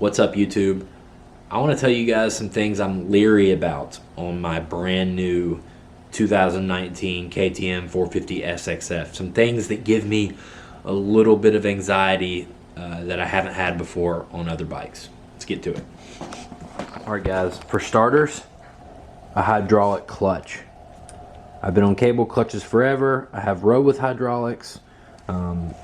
What's up, YouTube? I want to tell you guys some things I'm leery about on my brand new 2019 KTM 450SXF. Some things that give me a little bit of anxiety that I haven't had before on other bikes. Let's get to it. Alright guys, for starters, a hydraulic clutch. I've been on cable clutches forever. I have rode with hydraulics.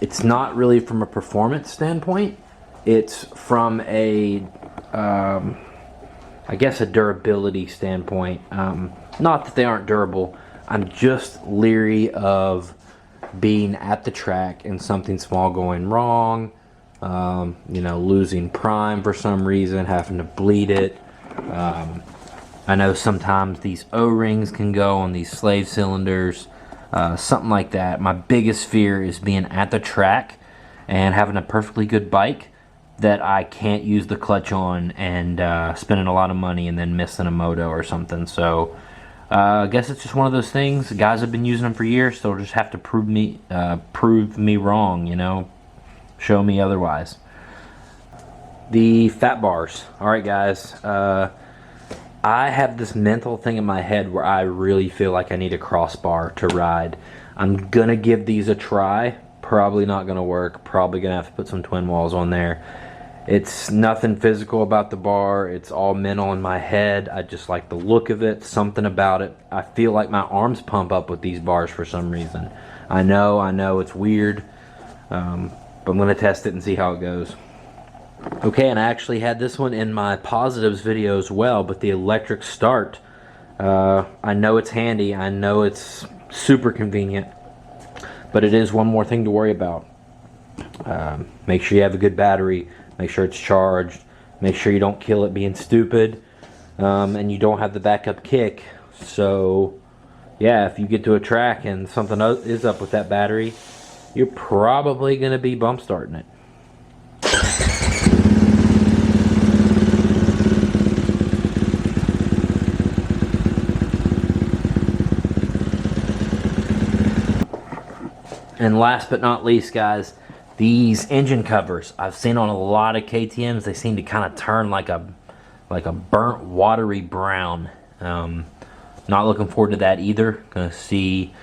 It's not really from a performance standpoint. It's from a, I guess, a durability standpoint. Not that they aren't durable. I'm just leery of being at the track and something small going wrong. You know, losing prime for some reason, having to bleed it. I know sometimes these O-rings can go on these slave cylinders. Something like that. My biggest fear is being at the track and having a perfectly good bike that I can't use the clutch on and spending a lot of money and then missing a moto or something. So I guess it's just one of those things. The guys have been using them for years, so they'll just have to prove me wrong, you know, show me otherwise. The fat bars. Alright guys, I have this mental thing in my head where I really feel like I need a crossbar to ride. I'm gonna give these a try. Probably not gonna work. Probably gonna have to put some twin walls on there. It's nothing physical about the bar. It's all mental in my head. I just like the look of it, something about it. I feel like my arms pump up with these bars for some reason. I know it's weird, but I'm gonna test it and see how it goes. Okay, and I actually had this one in my positives video as well, but the electric start, I know it's handy. I know it's super convenient, but it is one more thing to worry about. Make sure you have a good battery. Make sure it's charged. Make sure you don't kill it being stupid. And you don't have the backup kick. So, yeah, if you get to a track and something is up with that battery, you're probably going to be bump starting it. And last but not least, guys, these engine covers. I've seen on a lot of KTMs, they seem to kind of turn like a burnt, watery brown. Not looking forward to that either. Gonna see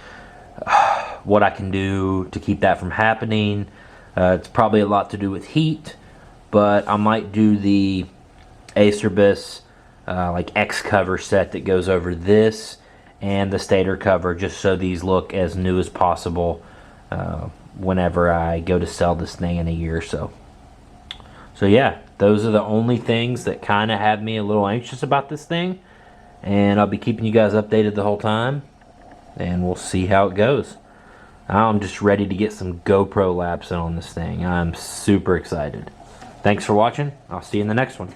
what I can do to keep that from happening. It's probably a lot to do with heat, but I might do the Acerbis like X cover set that goes over this and the stator cover, just so these look as new as possible whenever I go to sell this thing in a year or so. So yeah, those are the only things that kind of have me a little anxious about this thing, and I'll be keeping you guys updated the whole time, and we'll see how it goes. I'm just ready to get some GoPro laps in on this thing. I'm super excited. Thanks for watching. I'll see you in the next one.